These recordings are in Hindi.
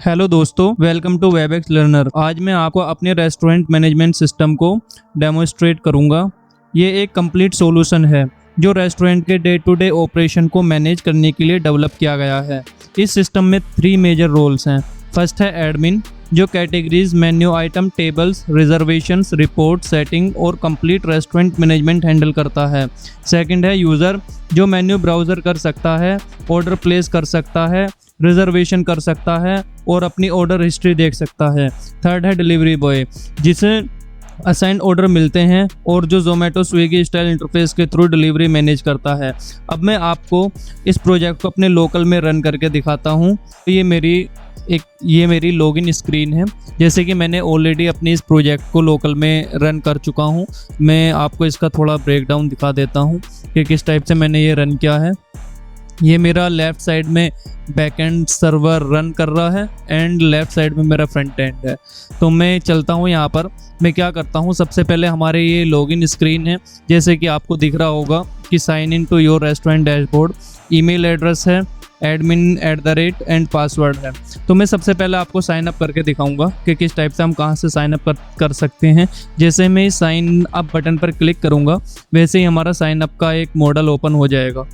हेलो दोस्तों, वेलकम टू वेबएक्स लर्नर। आज मैं आपको अपने रेस्टोरेंट मैनेजमेंट सिस्टम को डेमोन्स्ट्रेट करूंगा। ये एक कंप्लीट सॉल्यूशन है जो रेस्टोरेंट के डे टू डे ऑपरेशन को मैनेज करने के लिए डेवलप किया गया है। इस सिस्टम में 3 मेजर रोल्स हैं। फर्स्ट है एडमिन, जो categories, menu item, tables, reservations, report, setting और कंप्लीट रेस्टोरेंट मैनेजमेंट हैंडल करता है। सेकंड है यूज़र, जो मेन्यू ब्राउज़र कर सकता है, ऑर्डर प्लेस कर सकता है, रिजर्वेशन कर सकता है और अपनी ऑर्डर हिस्ट्री देख सकता है। थर्ड है डिलीवरी बॉय, जिसे असाइंड ऑर्डर मिलते हैं और जो जोमेटो स्विगी स्टाइल इंटरफेस के थ्रू डिलीवरी मैनेज करता है। अब मैं आपको इस प्रोजेक्ट को अपने लोकल में रन करके दिखाता हूँ। ये मेरी लॉगिन स्क्रीन है। जैसे कि मैंने ऑलरेडी अपनी इस प्रोजेक्ट को लोकल में रन कर चुका हूँ। मैं आपको इसका थोड़ा ब्रेकडाउन दिखा देता हूँ कि किस टाइप से मैंने ये रन किया है। ये मेरा लेफ़्ट साइड में बैकएंड सर्वर रन कर रहा है एंड लेफ़्ट साइड में मेरा फ्रंट एंड है। तो मैं चलता हूँ यहाँ पर। मैं क्या करता हूँ, सबसे पहले हमारे ये लॉगिन स्क्रीन है। जैसे कि आपको दिख रहा होगा कि sign in to your restaurant dashboard, email address है, admin@ एंड पासवर्ड है। तो मैं सबसे पहले आपको साइन अप करके दिखाऊंगा कि किस टाइप से हम कहाँ से साइन अप कर सकते हैं। जैसे मैं साइन अप बटन पर क्लिक करूँगा वैसे ही हमारा साइन अप का एक मॉडल ओपन हो जाएगा।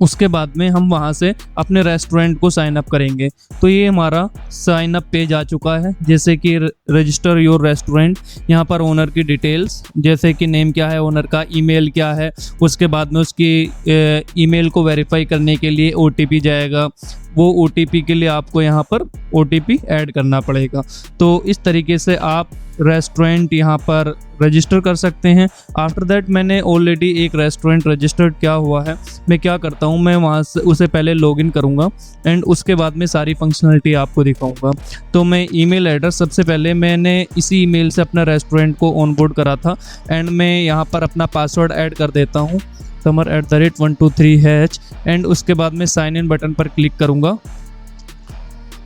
उसके बाद में हम वहाँ से अपने रेस्टोरेंट को साइन अप करेंगे। तो ये हमारा साइन अप पेज आ चुका है। जैसे कि रजिस्टर योर रेस्टोरेंट, यहाँ पर ओनर की डिटेल्स, जैसे कि नेम क्या है ओनर का, ईमेल क्या है, उसके बाद में उसकी ईमेल को वेरीफाई करने के लिए OTP जाएगा। वो OTP के लिए आपको यहाँ पर OTP ऐड करना पड़ेगा। तो इस तरीके से आप रेस्टोरेंट यहाँ पर रजिस्टर कर सकते हैं। आफ्टर दैट मैंने ऑलरेडी एक रेस्टोरेंट रजिस्टर्ड किया हुआ है। मैं क्या करता हूँ, मैं वहाँ से उसे पहले लॉगिन करूँगा एंड उसके बाद में सारी फंक्शनलिटी आपको दिखाऊँगा। तो मैं ईमेल एड्रेस, सबसे पहले मैंने इसी ईमेल से अपना रेस्टोरेंट को ऑनबोर्ड करा था एंड मैं यहाँ पर अपना पासवर्ड ऐड कर देता हूँ, summer@123h एंड उसके बाद में साइन इन बटन पर क्लिक करूँगा।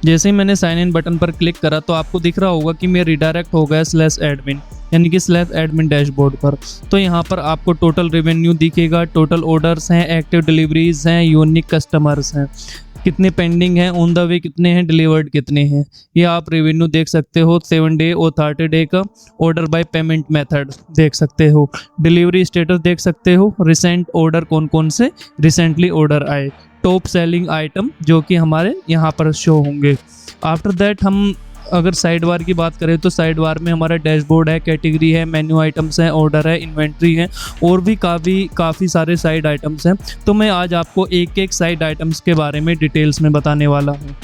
जैसे ही मैंने साइन इन बटन पर क्लिक करा तो आपको दिख रहा होगा कि मैं रिडायरेक्ट हो गया /admin, यानी कि /admin डैशबोर्ड पर। तो यहाँ पर आपको टोटल रेवेन्यू दिखेगा, टोटल ऑर्डर्स हैं, एक्टिव डिलीवरीज हैं, यूनिक कस्टमर्स हैं, कितने पेंडिंग हैं, ऑन द वे कितने हैं, डिलीवर्ड कितने हैं। ये आप रेवेन्यू देख सकते हो, 7 डे और 30 डे का। ऑर्डर बाय पेमेंट मेथड देख सकते हो, डिलीवरी स्टेटस देख सकते हो, रिसेंट ऑर्डर कौन कौन से रिसेंटली ऑर्डर आए, टॉप सेलिंग आइटम जो कि हमारे यहाँ पर शो होंगे। आफ्टर दैट हम अगर साइड बार की बात करें तो साइड बार में हमारा डैशबोर्ड है, कैटेगरी है, मेन्यू आइटम्स हैं, ऑर्डर है, इन्वेंट्री है और भी काफ़ी सारे साइड आइटम्स हैं। तो मैं आज आपको एक एक साइड आइटम्स के बारे में डिटेल्स में बताने वाला हूँ।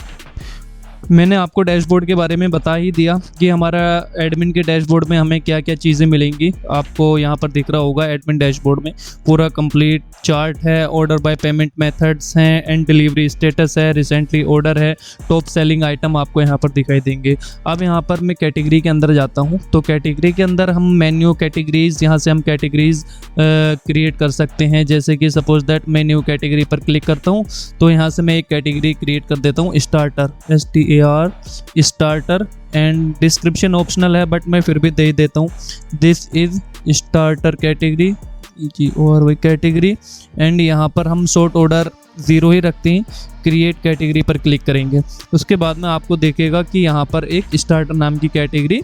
मैंने आपको डैशबोर्ड के बारे में बता ही दिया कि हमारा एडमिन के डैशबोर्ड में हमें क्या क्या चीज़ें मिलेंगी। आपको यहाँ पर दिख रहा होगा एडमिन डैशबोर्ड में पूरा कंप्लीट चार्ट है, ऑर्डर बाय पेमेंट मेथड्स हैं एंड डिलीवरी स्टेटस है, रिसेंटली ऑर्डर है, टॉप सेलिंग आइटम आपको यहाँ पर दिखाई देंगे। अब यहाँ पर मैं कैटेगरी के अंदर जाता हूँ। तो कैटेगरी के अंदर हम मेन्यू कैटेगरीज, यहाँ से हम कैटेगरीज क्रिएट कर सकते हैं। जैसे कि सपोज दैट मैं न्यू कैटेगरी पर क्लिक करता हूँ तो यहाँ से मैं एक कैटेगरी क्रिएट कर देता हूँ, starter, starter and description optional है बट मैं फिर भी दे देता हूँ, दिस इज स्टार्टर कैटेगरी और वही कैटेगरी एंड यहाँ पर हम शॉर्ट ऑर्डर 0 ही रखते हैं। क्रिएट कैटेगरी पर क्लिक करेंगे, उसके बाद में आपको देखेगा कि यहाँ पर एक स्टार्टर नाम की कैटेगरी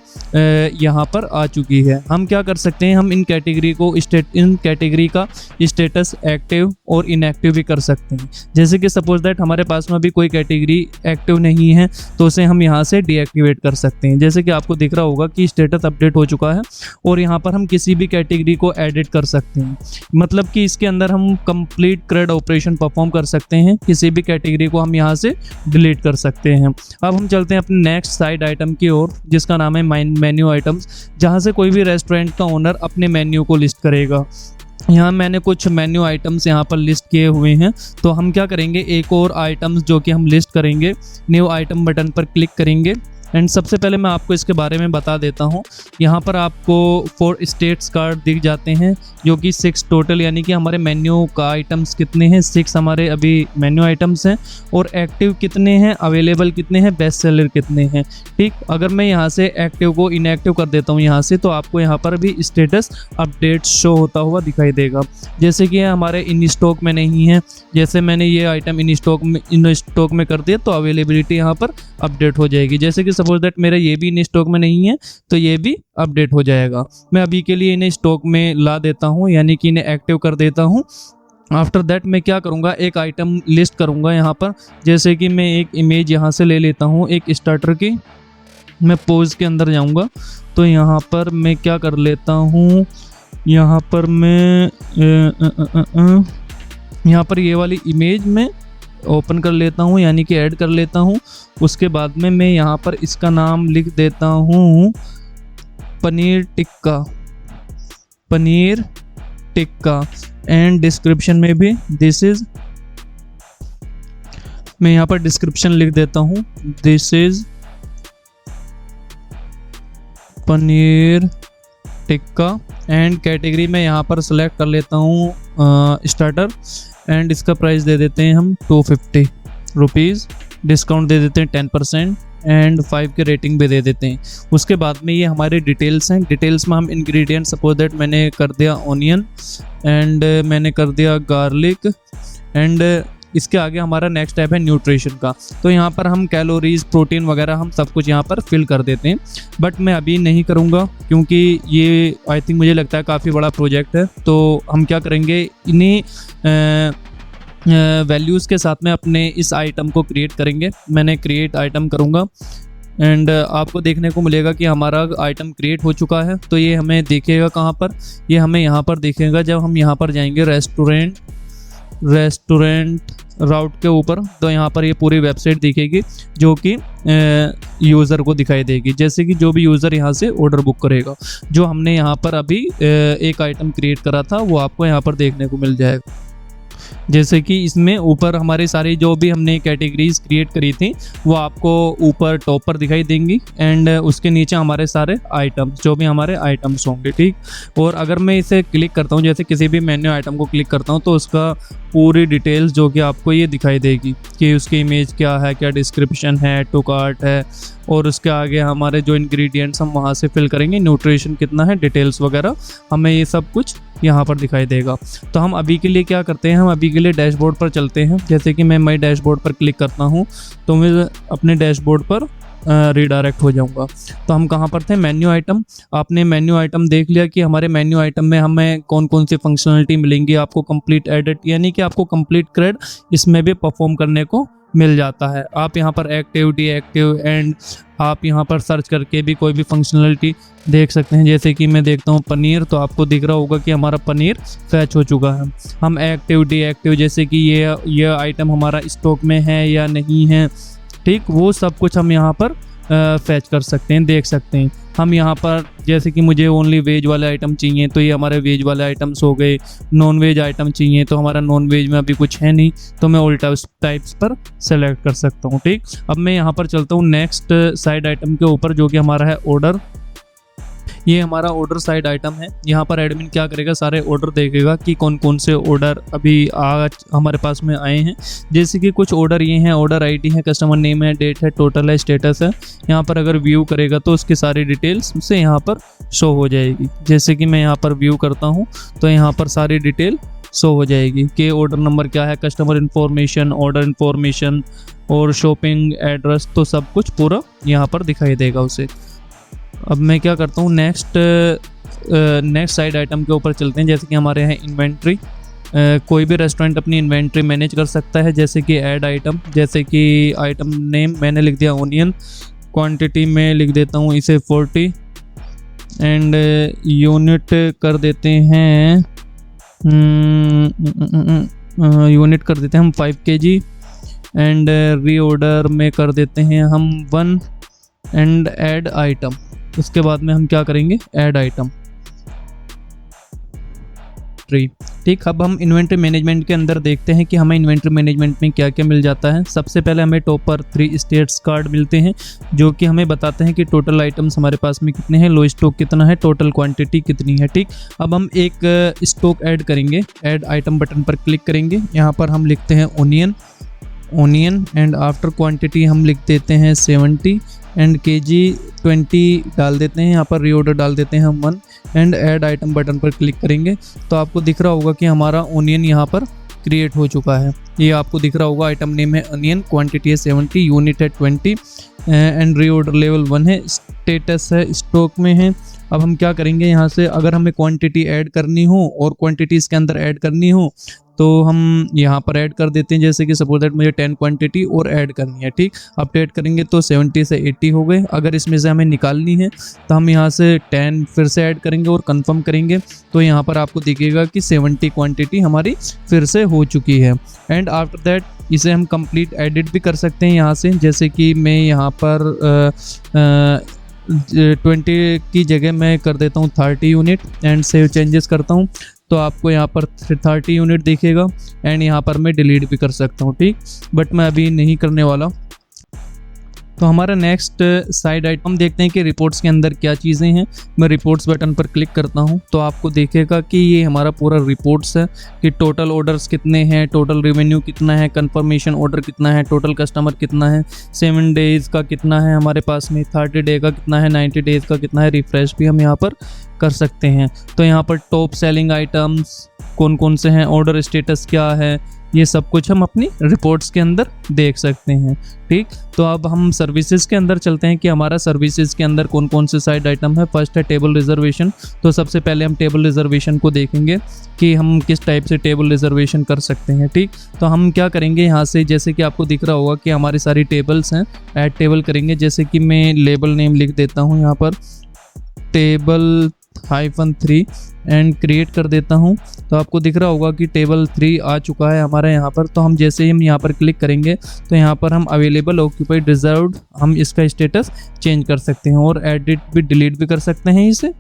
यहाँ पर आ चुकी है। हम क्या कर सकते हैं, हम इन कैटेगरी का स्टेटस एक्टिव और इनएक्टिव भी कर सकते हैं। जैसे कि सपोज दैट हमारे पास में अभी कोई कैटेगरी एक्टिव नहीं है तो उसे हम यहाँ से डीएक्टिवेट कर सकते हैं। जैसे कि आपको दिख रहा होगा कि स्टेटस अपडेट हो चुका है और यहाँ पर हम किसी भी कैटेगरी को एडिट कर सकते हैं। मतलब कि इसके अंदर हम कंप्लीट CRUD ऑपरेशन परफॉर्म कर सकते हैं। किसी भी कैटेगरी को हम यहाँ से डिलीट कर सकते हैं। अब हम चलते हैं अपने नेक्स्ट साइड आइटम की ओर, जिसका नाम है मेन्यू आइटम्स, जहाँ से कोई भी रेस्टोरेंट का ओनर अपने मेन्यू को लिस्ट करेगा। यहाँ मैंने कुछ मेन्यू आइटम्स यहाँ पर लिस्ट किए हुए हैं। तो हम क्या करेंगे, एक और आइटम्स जो कि हम लिस्ट करेंगे, न्यू आइटम बटन पर क्लिक करेंगे एंड सबसे पहले मैं आपको इसके बारे में बता देता हूँ। यहाँ पर आपको 4 स्टेट्स कार्ड दिख जाते हैं, जो कि 6 टोटल, यानी कि हमारे मेन्यू का आइटम्स कितने हैं, 6 हमारे अभी मेन्यू आइटम्स हैं, और एक्टिव कितने हैं, अवेलेबल कितने हैं, बेस्ट सेलर कितने हैं। ठीक, अगर मैं यहाँ से एक्टिव को इनएक्टिव कर देता हूँ यहाँ से, तो आपको यहाँ पर भी स्टेटस अपडेट शो होता हुआ दिखाई देगा। जैसे कि हमारे इन स्टॉक में नहीं है, जैसे मैंने ये आइटम इन स्टॉक में कर दिया तो अवेलेबिलिटी यहाँ पर अपडेट हो जाएगी। जैसे कि सपोज दैट मेरा ये भी इन स्टॉक में नहीं है तो ये भी अपडेट हो जाएगा। मैं अभी के लिए इन्हें स्टॉक में ला देता हूँ, यानी कि इन्हें एक्टिव कर देता हूँ। आफ्टर दैट मैं क्या करूँगा, एक आइटम लिस्ट करूँगा यहाँ पर। जैसे कि मैं एक इमेज यहाँ से ले लेता हूँ एक स्टार्टर की, मैं पोज के अंदर जाऊँगा तो यहाँ पर मैं क्या कर लेता हूँ, यहाँ पर मैं यहाँ पर ये वाली इमेज में ओपन कर लेता हूँ, यानी कि ऐड कर लेता हूँ। उसके बाद में मैं यहाँ पर इसका नाम लिख देता हूँ पनीर टिक्का एंड डिस्क्रिप्शन में भी दिस इज, मैं यहाँ पर डिस्क्रिप्शन लिख देता हूँ this is paneer tikka, and category में यहाँ पर सेलेक्ट कर लेता हूँ स्टार्टर, एंड इसका प्राइस दे देते हैं हम 250 रुपीज़, डिस्काउंट दे देते हैं 10% एंड 5 के रेटिंग भी दे देते हैं। उसके बाद में ये हमारे डिटेल्स हैं। डिटेल्स में हम इंग्रेडिएंट, सपोज दैट मैंने कर दिया ऑनियन एंड मैंने कर दिया गार्लिक, एंड इसके आगे हमारा नेक्स्ट स्टेप है न्यूट्रिशन का। तो यहाँ पर हम कैलोरीज, प्रोटीन वगैरह हम सब कुछ यहाँ पर फिल कर देते हैं, बट मैं अभी नहीं करूँगा क्योंकि ये आई थिंक मुझे लगता है काफ़ी बड़ा प्रोजेक्ट है। तो हम क्या करेंगे, इन्हीं वैल्यूज़ के साथ में अपने इस आइटम को क्रिएट करेंगे। मैंने क्रिएट आइटम करूँगा एंड आपको देखने को मिलेगा कि हमारा आइटम क्रिएट हो चुका है। तो ये हमें देखेगा कहाँ पर, ये हमें यहाँ पर देखेगा जब हम यहाँ पर जाएंगे रेस्टोरेंट राउट के ऊपर, तो यहाँ पर ये पूरी वेबसाइट दिखेगी जो कि यूज़र को दिखाई देगी। जैसे कि जो भी यूज़र यहाँ से ऑर्डर बुक करेगा, जो हमने यहाँ पर अभी एक आइटम क्रिएट करा था वो आपको यहाँ पर देखने को मिल जाएगा। जैसे कि इसमें ऊपर हमारी सारी जो भी हमने कैटेगरीज क्रिएट करी थी वो आपको ऊपर टॉप पर दिखाई देंगी, एंड उसके नीचे हमारे सारे आइटम्स, जो भी हमारे आइटम्स होंगे। ठीक, और अगर मैं इसे क्लिक करता हूँ, जैसे किसी भी मेन्यू आइटम को क्लिक करता हूँ, तो उसका पूरी डिटेल्स जो कि आपको ये दिखाई देगी कि उसकी इमेज क्या है, क्या डिस्क्रिप्शन है, टू कार्ट है, और उसके आगे हमारे जो इंग्रेडिएंट्स हम वहाँ से फिल करेंगे, न्यूट्रिशन कितना है, डिटेल्स वगैरह, हमें ये सब कुछ यहाँ पर दिखाई देगा। तो हम अभी के लिए क्या करते हैं, हम अभी के लिए डैशबोर्ड पर चलते हैं। जैसे कि मैं माई डैशबोर्ड पर क्लिक करता हूँ तो मैं अपने डैशबोर्ड पर रीडायरेक्ट हो जाऊंगा। तो हम कहाँ पर थे, मेन्यू आइटम। आपने मेन्यू आइटम देख लिया कि हमारे मेन्यू आइटम में हमें कौन कौन सी फंक्शनलिटी मिलेंगी। आपको कंप्लीट एडिट, यानी कि आपको कंप्लीट क्रेड इसमें भी परफॉर्म करने को मिल जाता है। आप यहाँ पर एक्टिव, डीएक्टिव, एंड आप यहाँ पर सर्च करके भी कोई भी फंक्शनलिटी देख सकते हैं। जैसे कि मैं देखता हूँ पनीर, तो आपको दिख रहा होगा कि हमारा पनीर फैच हो चुका है। हम एक्टिव, डीएक्टिव, जैसे कि ये आइटम हमारा स्टॉक में है या नहीं है, ठीक, वो सब कुछ हम यहाँ पर फैच कर सकते हैं, देख सकते हैं। हम यहाँ पर जैसे कि मुझे ओनली वेज वाले आइटम चाहिए तो ये हमारे वेज वाले आइटम्स हो गए। नॉन वेज आइटम चाहिए तो हमारा नॉन वेज में अभी कुछ है नहीं, तो मैं ऑल टाइप्स पर सेलेक्ट कर सकता हूँ। ठीक, अब मैं यहाँ पर चलता हूँ नेक्स्ट साइड आइटम के ऊपर, जो कि हमारा है ऑर्डर। ये हमारा ऑर्डर साइड आइटम है। यहाँ पर एडमिन क्या करेगा, सारे ऑर्डर देखेगा कि कौन कौन से ऑर्डर अभी आज हमारे पास में आए हैं। जैसे कि कुछ ऑर्डर ये हैं, ऑर्डर आईडी है, कस्टमर नेम है, डेट है, टोटल है, स्टेटस है। यहाँ पर अगर व्यू करेगा तो उसकी सारी डिटेल्स से यहाँ पर शो हो जाएगी। जैसे कि मैं यहाँ पर व्यू करता हूँ तो यहाँ पर सारी डिटेल शो हो जाएगी कि ऑर्डर नंबर क्या है, कस्टमर इन्फॉर्मेशन, ऑर्डर इन्फॉर्मेशन और शॉपिंग एड्रेस, तो सब कुछ पूरा यहाँ पर दिखाई देगा उसे। अब मैं क्या करता हूँ, नेक्स्ट साइड आइटम के ऊपर चलते हैं। जैसे कि हमारे यहाँ इन्वेंट्री, कोई भी रेस्टोरेंट अपनी इन्वेंट्री मैनेज कर सकता है। जैसे कि ऐड आइटम, जैसे कि आइटम नेम मैंने लिख दिया ऑनियन, क्वांटिटी में लिख देता हूँ इसे 40, एंड यूनिट कर देते हैं यूनिट कर देते हैं हम 5 kg, एंड रीऑर्डर में कर देते हैं हम 1, एंड ऐड आइटम। उसके बाद में हम क्या करेंगे, ऐड आइटम। ट्री। ठीक, अब हम इन्वेंट्री मैनेजमेंट के अंदर देखते हैं कि हमें इन्वेंट्री मैनेजमेंट में क्या क्या मिल जाता है। सबसे पहले हमें टॉप पर 3 स्टेट्स कार्ड मिलते हैं जो कि हमें बताते हैं कि टोटल आइटम्स हमारे पास में कितने हैं, लो स्टॉक कितना है, टोटल क्वांटिटी कितनी है। ठीक, अब हम एक स्टॉक ऐड करेंगे, ऐड आइटम बटन पर क्लिक करेंगे। यहाँ पर हम लिखते हैं ओनियन एंड आफ्टर क्वांटिटी हम लिख देते हैं 70 एंड केजी 20 डाल देते हैं। यहाँ पर रीऑर्डर डाल देते हैं हम 1 एंड ऐड आइटम बटन पर क्लिक करेंगे तो आपको दिख रहा होगा कि हमारा ओनियन यहाँ पर क्रिएट हो चुका है। ये आपको दिख रहा होगा, आइटम नेम है अनियन, क्वांटिटी है 70, यूनिट है 20 एंड रीऑर्डर लेवल 1 है, स्टेटस है स्टॉक में है। अब हम क्या करेंगे, यहाँ से अगर हमें क्वांटिटी ऐड करनी हो और क्वांटिटी इसके अंदर ऐड करनी हो तो हम यहाँ पर ऐड कर देते हैं। जैसे कि सपोज दैट मुझे 10 क्वांटिटी और ऐड करनी है। ठीक, अपडेट करेंगे तो 70 से 80 हो गए। अगर इसमें से हमें निकालनी है तो हम यहाँ से 10 फिर से ऐड करेंगे और कंफर्म करेंगे तो यहाँ पर आपको दिखेगा कि 70 क्वांटिटी हमारी फिर से हो चुकी है। एंड आफ्टर दैट इसे हम कंप्लीट एडिट भी कर सकते हैं यहाँ से। जैसे कि मैं यहाँ पर 20 की जगह मैं कर देता हूँ 30 यूनिट एंड सेव चेंजेस करता हूँ तो आपको यहाँ पर 30 यूनिट दिखेगा एंड यहाँ पर मैं डिलीट भी कर सकता हूँ। ठीक, बट मैं अभी नहीं करने वाला। तो हमारा नेक्स्ट साइड आइटम देखते हैं कि रिपोर्ट्स के अंदर क्या चीज़ें हैं। मैं रिपोर्ट्स बटन पर क्लिक करता हूं तो आपको देखेगा कि ये हमारा पूरा रिपोर्ट्स है कि टोटल ऑर्डर्स कितने हैं, टोटल रेवेन्यू कितना है, कंफर्मेशन ऑर्डर कितना है, टोटल कस्टमर कितना है, 7 डेज़ का कितना है हमारे पास में, 30 डे का कितना है, 90 डेज़ का कितना है। रिफ्रेश भी हम यहाँ पर कर सकते हैं। तो यहाँ पर टॉप सेलिंग आइटम्स कौन कौन से हैं, ऑर्डर स्टेटस क्या है, ये सब कुछ हम अपनी रिपोर्ट्स के अंदर देख सकते हैं। ठीक, तो अब हम सर्विसेज के अंदर चलते हैं कि हमारा सर्विसेज के अंदर कौन कौन से साइड आइटम है। फर्स्ट है टेबल रिजर्वेशन। तो सबसे पहले हम टेबल रिजर्वेशन को देखेंगे कि हम किस टाइप से टेबल रिजर्वेशन कर सकते हैं। ठीक, तो हम क्या करेंगे, यहाँ से जैसे कि आपको दिख रहा होगा कि हमारी सारी टेबल्स हैं, ऐड टेबल करेंगे। जैसे कि मैं लेबल नेम लिख देता हूँ यहाँ पर टेबल -3 एंड क्रिएट कर देता हूं तो आपको दिख रहा होगा कि टेबल 3 आ चुका है हमारे यहाँ पर। तो हम जैसे ही हम यहाँ पर क्लिक करेंगे तो यहाँ पर हम अवेलेबल, ऑक्यूपाइड, रिजर्व्ड हम इसका स्टेटस चेंज कर सकते हैं और एडिट भी, डिलीट भी कर सकते हैं, इसे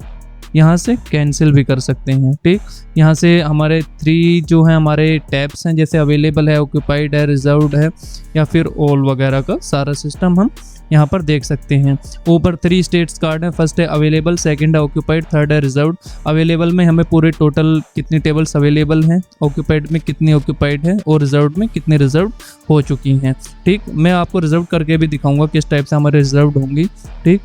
यहाँ से कैंसिल भी कर सकते हैं। ठीक, यहाँ से हमारे 3 जो है हमारे टैब्स हैं, जैसे अवेलेबल है, ऑक्यूपाइड है, रिजर्व्ड है या फिर ऑल वगैरह का सारा सिस्टम हम यहाँ पर देख सकते हैं। ऊपर 3 स्टेट्स कार्ड है, फर्स्ट है अवेलेबल, सेकंड है ऑक्यूपाइड, थर्ड है रिजर्व्ड। अवेलेबल में हमें पूरे टोटल कितनी टेबल्स अवेलेबल हैं, ऑक्यूपाइड में कितनी ऑक्यूपाइड है और रिजर्व्ड में कितनी रिजर्व्ड हो चुकी हैं। ठीक, मैं आपको रिजर्व करके भी दिखाऊंगा किस टाइप से हमारे रिजर्व्ड होंगी। ठीक,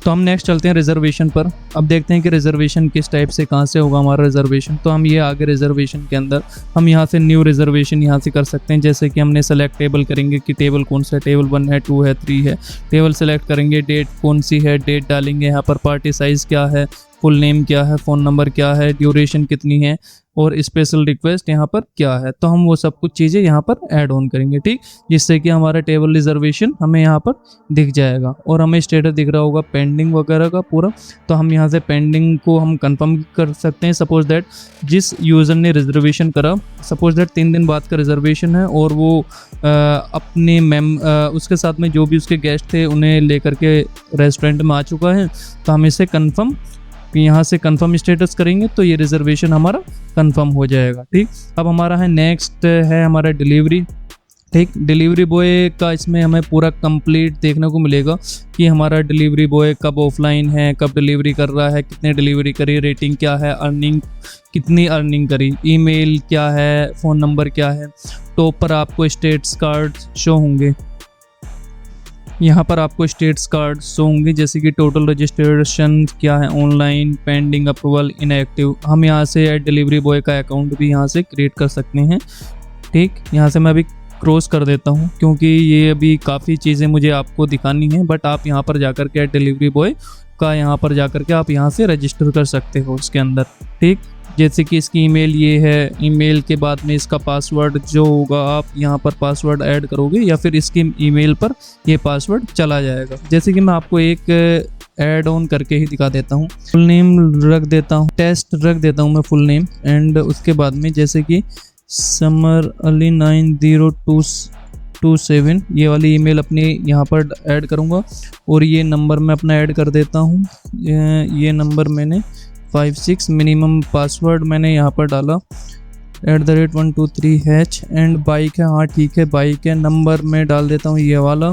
तो हम नेक्स्ट चलते हैं रिजर्वेशन पर। अब देखते हैं कि रिजर्वेशन किस टाइप से, कहाँ से होगा हमारा रिजर्वेशन। तो हम ये आगे रिजर्वेशन के अंदर हम यहाँ से न्यू रिजर्वेशन यहाँ से कर सकते हैं। जैसे कि हमने सेलेक्ट टेबल करेंगे कि टेबल कौन सा है, टेबल 1 है, 2 है, 3 है। टेबल सेलेक्ट करेंगे, डेट कौन सी है, डेट डालेंगे, यहाँ पर पार्टी साइज़ क्या है, फुल नेम क्या है, फ़ोन नंबर क्या है, ड्यूरेशन कितनी है और स्पेशल रिक्वेस्ट यहाँ पर क्या है। तो हम वो सब कुछ चीज़ें यहाँ पर ऐड ऑन करेंगे। ठीक, जिससे कि हमारा टेबल रिजर्वेशन हमें यहाँ पर दिख जाएगा और हमें स्टेटस दिख रहा होगा पेंडिंग वगैरह का पूरा। तो हम यहाँ से पेंडिंग को हम कंफर्म कर सकते हैं। सपोज दैट जिस यूज़र ने रिजर्वेशन करा, सपोज दैट 3 दिन बाद का रिजर्वेशन है और वो अपने उसके साथ में जो भी उसके गेस्ट थे उन्हें लेकर के रेस्टोरेंट में आ चुका है, तो हम इसे कंफर्म, यहाँ से कंफर्म स्टेटस करेंगे तो ये रिजर्वेशन हमारा कंफर्म हो जाएगा। ठीक, अब हमारा है नेक्स्ट है हमारा डिलीवरी। ठीक, डिलीवरी बॉय का इसमें हमें पूरा कंप्लीट देखने को मिलेगा कि हमारा डिलीवरी बॉय कब ऑफलाइन है, कब डिलीवरी कर रहा है, कितने डिलीवरी करी, रेटिंग क्या है, अर्निंग कितनी अर्निंग करी, ईमेल क्या है, फ़ोन नंबर क्या है। टॉप पर आपको स्टेट्स कार्ड शो होंगे, यहाँ पर आपको स्टेट्स कार्ड शो होंगे, जैसे कि टोटल रजिस्ट्रेशन क्या है, ऑनलाइन, पेंडिंग, अप्रूवल, इनएक्टिव। हम यहाँ से डिलीवरी बॉय का अकाउंट भी यहाँ से क्रिएट कर सकते हैं। ठीक, यहाँ से मैं अभी क्रॉस कर देता हूँ क्योंकि ये अभी काफ़ी चीज़ें मुझे आपको दिखानी है, बट आप यहाँ पर जाकर के डिलीवरी बॉय का यहाँ पर जाकर के आप यहाँ से रजिस्टर कर सकते हो उसके अंदर। ठीक, जैसे कि इसकी ईमेल ये है, ईमेल के बाद में इसका पासवर्ड जो होगा आप यहाँ पर पासवर्ड ऐड करोगे या फिर इसकी ईमेल पर ये पासवर्ड चला जाएगा। जैसे कि मैं आपको एक ऐड ऑन करके ही दिखा देता हूँ। फुल नेम रख देता हूँ, टेस्ट रख देता हूँ मैं फुल नेम एंड उसके बाद में जैसे कि समर अली 90227 ये वाली ईमेल अपनी यहाँ पर ऐड करूँगा और ये नंबर मैं अपना ऐड कर देता हूँ। ये नंबर मैंने 56 मिनिमम पासवर्ड मैंने यहाँ पर डाला @123h एंड बाइक है, हाँ ठीक है बाइक है। नंबर में डाल देता हूँ ये वाला,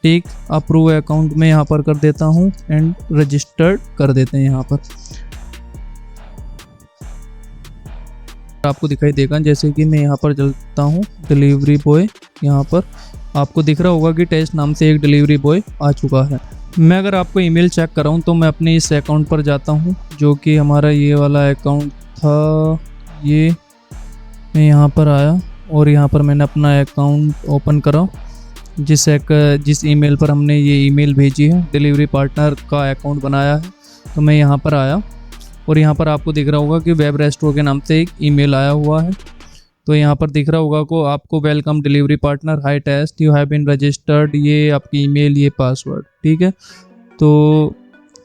ठीक। अप्रूव अकाउंट में यहाँ पर कर देता हूँ एंड रजिस्टर्ड कर देते हैं यहाँ पर। आपको दिखाई देगा जैसे कि मैं यहाँ पर चलता हूँ डिलीवरी बॉय, यहाँ पर आपको दिख रहा होगा कि टेस्ट नाम से एक डिलीवरी बॉय आ चुका है। मैं अगर आपको ईमेल चेक कराऊँ तो मैं अपने इस अकाउंट पर जाता हूँ जो कि हमारा ये वाला अकाउंट था। ये मैं यहाँ पर आया और यहाँ पर मैंने अपना अकाउंट ओपन करा, जिस ईमेल पर हमने ये ईमेल भेजी है, डिलीवरी पार्टनर का अकाउंट बनाया है। तो मैं यहाँ पर आया और यहाँ पर आपको दिख रहा होगा कि वेब रेस्टोरेंट के नाम से एक ईमेल आया हुआ है। तो यहाँ पर दिख रहा होगा को आपको welcome delivery partner, hi test you have been registered, ये आपकी ईमेल, ये पासवर्ड, ठीक है। तो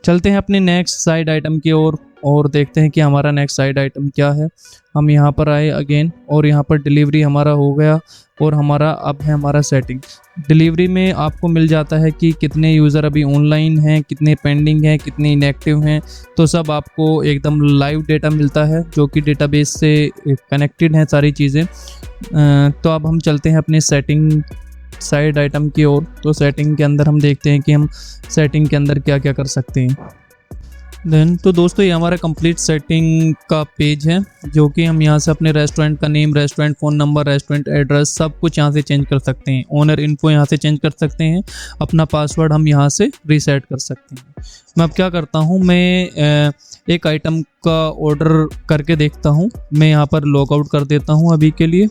चलते हैं अपने नेक्स्ट साइड आइटम की ओर और देखते हैं कि हमारा नेक्स्ट साइड आइटम क्या है। हम यहाँ पर आए अगेन और यहाँ पर डिलीवरी हमारा हो गया और हमारा अब है हमारा सेटिंग। डिलीवरी में आपको मिल जाता है कि कितने यूज़र अभी ऑनलाइन हैं, कितने पेंडिंग हैं, कितने इनएक्टिव हैं, तो सब आपको एकदम लाइव डेटा मिलता है जो कि डेटाबेस से कनेक्टेड हैं सारी चीज़ें। तो अब हम चलते हैं अपने सेटिंग साइड आइटम की ओर। तो सेटिंग के अंदर हम देखते हैं कि हम सेटिंग के अंदर क्या क्या कर सकते हैं। तो दोस्तों ये हमारा कंप्लीट सेटिंग का पेज है जो कि हम यहाँ से अपने रेस्टोरेंट का name, restaurant phone number, restaurant address सब कुछ यहाँ से चेंज कर सकते हैं। ओनर इन्फो यहाँ से चेंज कर सकते हैं। अपना पासवर्ड हम यहाँ से रीसेट कर सकते हैं। मैं अब क्या करता हूँ, मैं एक आइटम का ऑर्डर करके देखता हूँ। मैं यहाँ पर लॉग आउट कर देता हूँ अभी के लिए।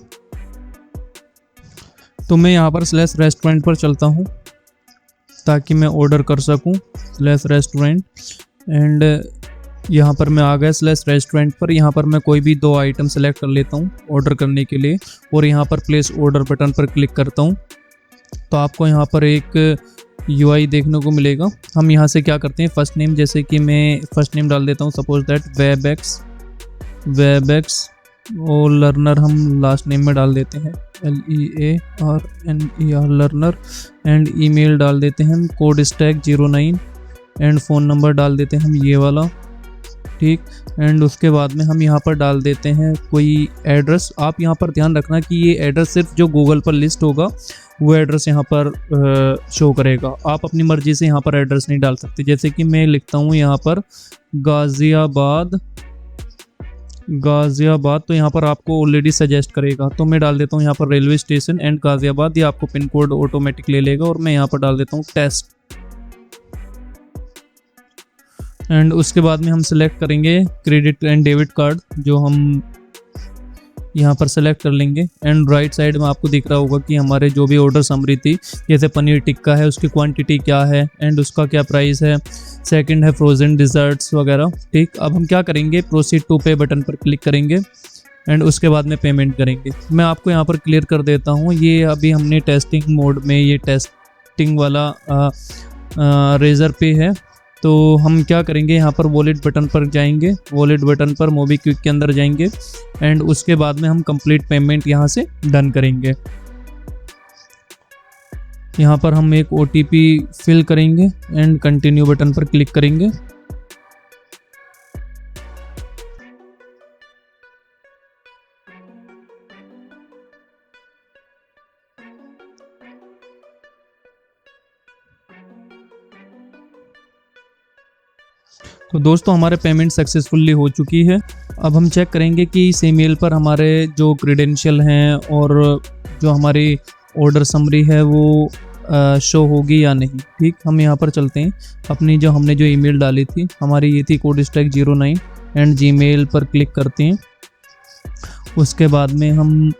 तो मैं यहाँ पर /रेस्टोरेंट पर चलता हूँ ताकि मैं ऑर्डर कर सकूँ /रेस्टोरेंट एंड यहाँ पर मैं आ गया /रेस्टोरेंट पर। यहाँ पर मैं कोई भी 2 आइटम सेलेक्ट कर लेता हूँ ऑर्डर करने के लिए और यहाँ पर प्लेस ऑर्डर बटन पर क्लिक करता हूँ। तो आपको यहाँ पर एक UI देखने को मिलेगा। हम यहाँ से क्या करते हैं, फर्स्ट नेम, जैसे कि मैं फर्स्ट नेम डाल देता हूँ, सपोज दैट वेबएक्स और लर्नर हम लास्ट नेम में डाल देते हैं LEARNER लर्नर एंड ईमेल डाल देते हैं हम code stack 09 and phone number डाल देते हैं हम ये वाला, ठीक। एंड उसके बाद में हम यहाँ पर डाल देते हैं कोई एड्रेस। आप यहाँ पर ध्यान रखना कि ये एड्रेस सिर्फ जो गूगल पर लिस्ट होगा वो एड्रेस यहाँ पर शो करेगा। आप अपनी मर्ज़ी से यहाँ पर एड्रेस नहीं डाल सकते। जैसे कि मैं लिखता हूँ यहाँ पर गाज़ियाबाद, तो यहाँ पर आपको ऑलरेडी सजेस्ट करेगा। तो मैं डाल देता हूँ यहाँ पर रेलवे स्टेशन एंड गाज़ियाबाद, ये आपको पिन कोड ऑटोमेटिक ले लेगा। और मैं यहाँ पर डाल देता हूँ टेस्ट एंड उसके बाद में हम सेलेक्ट करेंगे क्रेडिट एंड डेबिट कार्ड, जो हम यहाँ पर सेलेक्ट कर लेंगे। एंड राइट साइड में आपको दिख रहा होगा कि हमारे जो भी ऑर्डर समरी थी, जैसे पनीर टिक्का है उसकी क्वांटिटी क्या है एंड उसका क्या प्राइस है, सेकंड है फ्रोज़न डिज़र्ट्स वगैरह, ठीक। अब हम क्या करेंगे, प्रोसीड टू पे बटन पर क्लिक करेंगे एंड उसके बाद में पेमेंट करेंगे। मैं आपको यहाँ पर क्लियर कर देता हूँ, ये अभी हमने टेस्टिंग मोड में ये टेस्टिंग वाला रेजर पे है। तो हम क्या करेंगे, यहाँ पर वॉलेट बटन पर जाएंगे, वॉलेट बटन पर मोबीक्विक के अंदर जाएंगे एंड उसके बाद में हम कंप्लीट पेमेंट यहाँ से डन करेंगे। यहाँ पर हम एक OTP फिल करेंगे एंड कंटिन्यू बटन पर क्लिक करेंगे। तो दोस्तों हमारे पेमेंट सक्सेसफुली हो चुकी है। अब हम चेक करेंगे कि इस ईमेल पर हमारे जो क्रेडेंशियल हैं और जो हमारी ऑर्डर समरी है वो शो होगी या नहीं, ठीक। हम यहाँ पर चलते हैं, अपनी जो हमने जो ईमेल डाली थी हमारी ये थी कोड स्टैक 09 एंड जीमेल पर क्लिक करते हैं। उसके बाद में हम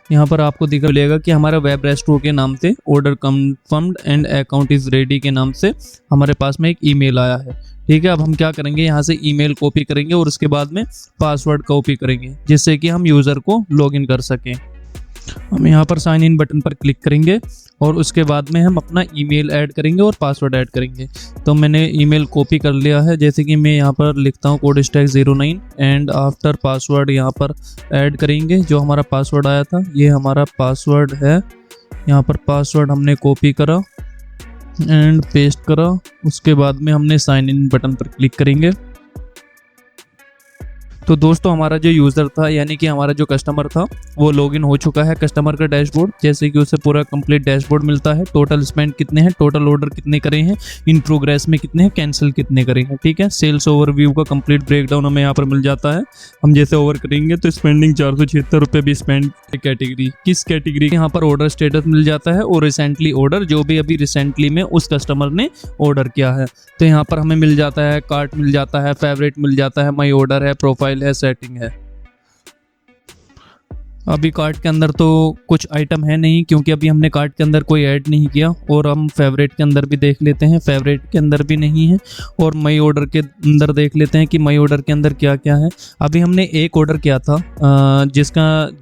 यहाँ पर आपको दिख मिलेगा कि हमारा वेब रेस्टोरेंट के नाम से order confirmed and account is ready के नाम से हमारे पास में एक ईमेल आया है, ठीक है। अब हम क्या करेंगे, यहाँ से ईमेल कॉपी करेंगे और उसके बाद में पासवर्ड कॉपी करेंगे जिससे कि हम यूज़र को लॉगिन कर सकें। हम यहाँ पर साइन इन बटन पर क्लिक करेंगे और उसके बाद में हम अपना ईमेल ऐड करेंगे और पासवर्ड ऐड करेंगे। तो मैंने ईमेल कॉपी कर लिया है, जैसे कि मैं यहाँ पर लिखता हूँ code stack 09 and after password यहाँ पर ऐड करेंगे। जो हमारा पासवर्ड आया था ये हमारा पासवर्ड है। यहाँ पर पासवर्ड हमने कॉपी करा एंड पेस्ट करा। उसके बाद में हमने साइन इन बटन पर क्लिक करेंगे। तो दोस्तों हमारा जो यूज़र था यानी कि हमारा जो कस्टमर था वो लॉगिन हो चुका है कस्टमर का डैशबोर्ड, जैसे कि उसे पूरा कंप्लीट डैशबोर्ड मिलता है। टोटल स्पेंड कितने हैं, टोटल ऑर्डर कितने करे हैं, इन प्रोग्रेस में कितने हैं, कैंसिल कितने करे हैं। ठीक है, सेल्स ओवरव्यू का कंप्लीट ब्रेकडाउन हमें यहाँ पर मिल जाता है। हम जैसे ओवर करेंगे तो स्पेंडिंग 476 रुपये भी स्पेंड कैटेगरी, किस कैटेगरी यहाँ पर ऑर्डर स्टेटस मिल जाता है और रिसेंटली ऑर्डर, जो भी अभी रिसेंटली में उस कस्टमर ने ऑर्डर किया है। तो यहाँ पर हमें मिल जाता है कार्ट मिल जाता है, फेवरेट मिल जाता है, माई ऑर्डर है, प्रोफाइल है, सेटिंग है। अभी कार्ट के अंदर तो कुछ आइटम है नहीं क्योंकि अभी हमने कार्ट के अंदर कोई ऐड नहीं किया। और हम फेवरेट के अंदर भी देख लेते हैं, फेवरेट के अंदर भी नहीं है। और मई ऑर्डर के अंदर देख लेते हैं कि मई ऑर्डर के अंदर क्या क्या है। अभी हमने एक ऑर्डर किया था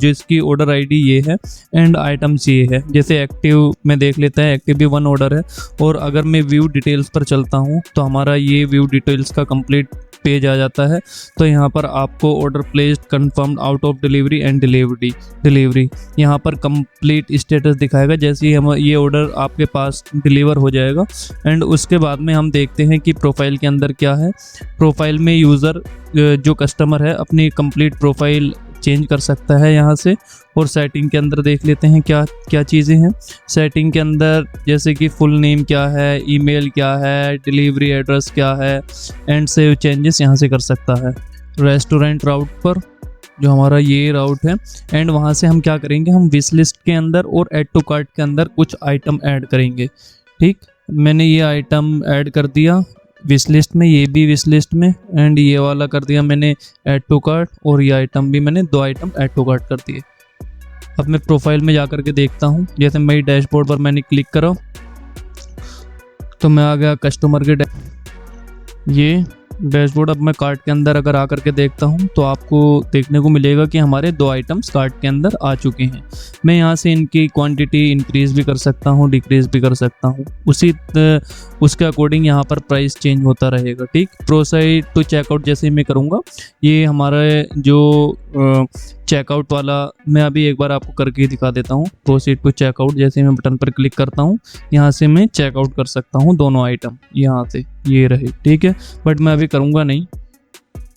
जिसकी ऑर्डर आईडी ये है एंड आइटम्स ये है। जैसे एक्टिव में देख लेते हैं, एक्टिव भी 1 ऑर्डर है। और अगर मैं व्यू डिटेल्स पर चलता हूँ तो हमारा ये व्यू डिटेल्स का कंप्लीट पेज आ जाता है। तो यहाँ पर आपको order placed, confirmed, out of delivery and delivery यहाँ पर कंप्लीट स्टेटस दिखाएगा जैसे ही हम ये ऑर्डर आपके पास डिलीवर हो जाएगा। एंड उसके बाद में हम देखते हैं कि प्रोफाइल के अंदर क्या है। प्रोफाइल में यूज़र जो कस्टमर है अपनी कंप्लीट प्रोफाइल चेंज कर सकता है यहाँ से। और सेटिंग के अंदर देख लेते हैं क्या क्या चीज़ें हैं। सेटिंग के अंदर जैसे कि फुल नेम क्या है, ईमेल क्या है, डिलीवरी एड्रेस क्या है, एंड सेव चेंजेस यहाँ से कर सकता है। रेस्टोरेंट राउट पर जो हमारा ये राउट है, एंड वहाँ से हम क्या करेंगे, हम विश लिस्ट के अंदर और ऐड टू कार्ट के अंदर कुछ आइटम ऐड करेंगे। ठीक, मैंने ये आइटम ऐड कर दिया विश लिस्ट में, ये भी विश लिस्ट में, एंड ये वाला कर दिया मैंने ऐड टू कार्ट, और ये आइटम भी मैंने 2 आइटम ऐड टू कार्ट कर दिए। अब मैं प्रोफाइल में जा कर के देखता हूँ। जैसे मेरी डैशबोर्ड पर मैंने क्लिक करा तो मैं आ गया कस्टमर के ये डैशबोर्ड। अब मैं कार्ट के अंदर अगर आकर के देखता हूं तो आपको देखने को मिलेगा कि हमारे 2 आइटम्स कार्ट के अंदर आ चुके हैं। मैं यहां से इनकी क्वांटिटी इंक्रीज़ भी कर सकता हूं, डिक्रीज़ भी कर सकता हूं। उसके अकॉर्डिंग यहां पर प्राइस चेंज होता रहेगा। ठीक, प्रोसीड टू चेकआउट जैसे ही मैं करूंगा, ये हमारा जो चेकआउट वाला मैं अभी एक बार आपको करके दिखा देता हूँ। प्रोसीड टू चेकआउट जैसे मैं बटन पर क्लिक करता हूँ, यहाँ से मैं चेकआउट कर सकता हूँ दोनों आइटम, यहाँ से ये रहे। ठीक है, बट मैं अभी करूँगा नहीं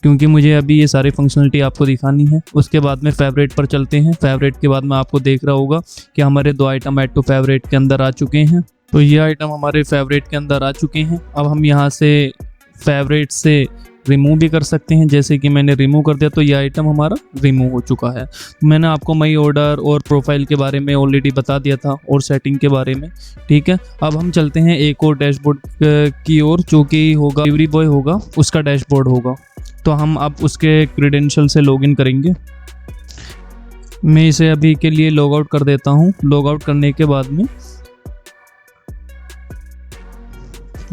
क्योंकि मुझे अभी ये सारी फंक्शनलिटी आपको दिखानी है। उसके बाद में फेवरेट पर चलते हैं। फेवरेट के बाद में आपको देख रहा होगा कि हमारे 2 आइटम ऐड टू फेवरेट के अंदर आ चुके हैं। तो ये आइटम हमारे फेवरेट के अंदर आ चुके हैं। अब हम यहाँ से फेवरेट से रिमूव भी कर सकते हैं। जैसे कि मैंने रिमूव कर दिया तो ये आइटम हमारा रिमूव हो चुका है। मैंने आपको मई ऑर्डर और प्रोफाइल के बारे में ऑलरेडी बता दिया था और सेटिंग के बारे में। ठीक है, अब हम चलते हैं एक और डैशबोर्ड की ओर, जो कि होगा डिलीवरी बॉय होगा, उसका डैशबोर्ड होगा। तो हम अब उसके क्रेडेंशियल से लॉगिन करेंगे। मैं इसे अभी के लिए लॉग आउट कर देता हूँ। लॉग आउट करने के बाद में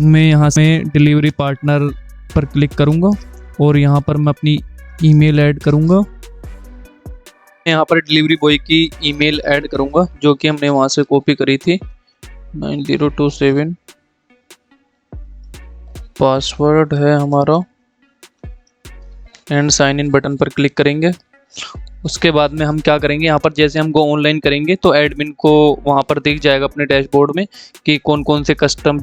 मैं यहाँ से डिलीवरी पार्टनर पर क्लिक करूंगा और यहाँ पर मैं अपनी ईमेल ऐड करूंगा। यहाँ पर डिलीवरी बॉय की ईमेल ऐड करूंगा जो कि हमने वहाँ से कॉपी करी थी, 9027 पासवर्ड है हमारा, एंड साइन इन बटन पर क्लिक करेंगे। उसके बाद में हम क्या करेंगे, यहाँ पर जैसे हम गो ऑनलाइन करेंगे तो एडमिन को वहाँ पर दिख जाएगा अपने डैशबोर्ड में कि कौन कौन से कस्टम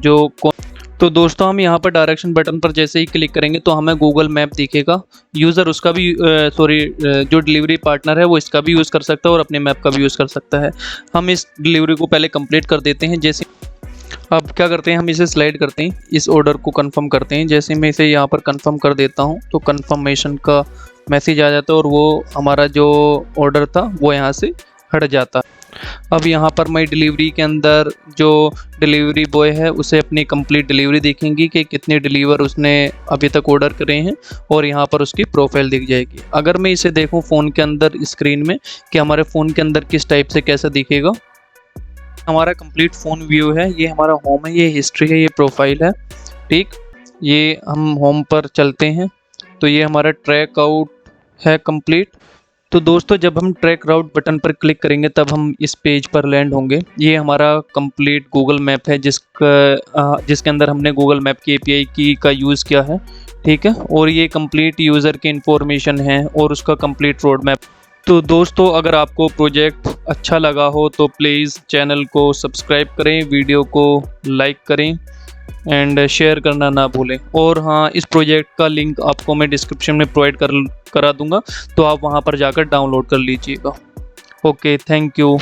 तो दोस्तों हम यहाँ पर डायरेक्शन बटन पर जैसे ही क्लिक करेंगे तो हमें गूगल मैप दिखेगा। यूज़र उसका भी जो डिलीवरी पार्टनर है वो इसका भी यूज़ कर सकता है और अपने मैप का भी यूज़ कर सकता है। हम इस डिलीवरी को पहले कंप्लीट कर देते हैं। जैसे अब क्या करते हैं, हम इसे स्लाइड करते हैं, इस ऑर्डर को कंफर्म करते हैं। जैसे मैं इसे यहाँ पर कंफर्म कर देता हूँ तो कंफर्मेशन का मैसेज आ जाता है और वो हमारा जो ऑर्डर था वो यहाँ से हट जाता है। अब यहाँ पर मई डिलीवरी के अंदर जो डिलीवरी बॉय है उसे अपनी कंप्लीट डिलीवरी दिखेंगी कि कितने डिलीवर उसने अभी तक ऑर्डर करे हैं, और यहाँ पर उसकी प्रोफाइल दिख जाएगी। अगर मैं इसे देखूँ फ़ोन के अंदर स्क्रीन में कि हमारे फ़ोन के अंदर किस टाइप से कैसा दिखेगा, हमारा कंप्लीट फ़ोन व्यू है, ये हमारा होम है, ये हिस्ट्री है, ये प्रोफाइल है। ठीक, ये हम होम पर चलते हैं तो ये हमारा ट्रैक आउट है कंप्लीट। तो दोस्तों जब हम ट्रैक राउट बटन पर क्लिक करेंगे तब हम इस पेज पर लैंड होंगे। ये हमारा कंप्लीट गूगल मैप है जिसके अंदर हमने गूगल मैप की API का यूज़ किया है। ठीक है, और ये कंप्लीट यूज़र की इंफॉर्मेशन है और उसका कंप्लीट रोड मैप। तो दोस्तों अगर आपको प्रोजेक्ट अच्छा लगा हो तो प्लीज़ चैनल को सब्सक्राइब करें, वीडियो को लाइक करें एंड शेयर करना ना भूलें। और हाँ, इस प्रोजेक्ट का लिंक आपको मैं डिस्क्रिप्शन में प्रोवाइड करा दूंगा, तो आप वहाँ पर जाकर डाउनलोड कर लीजिएगा। Okay, thank you.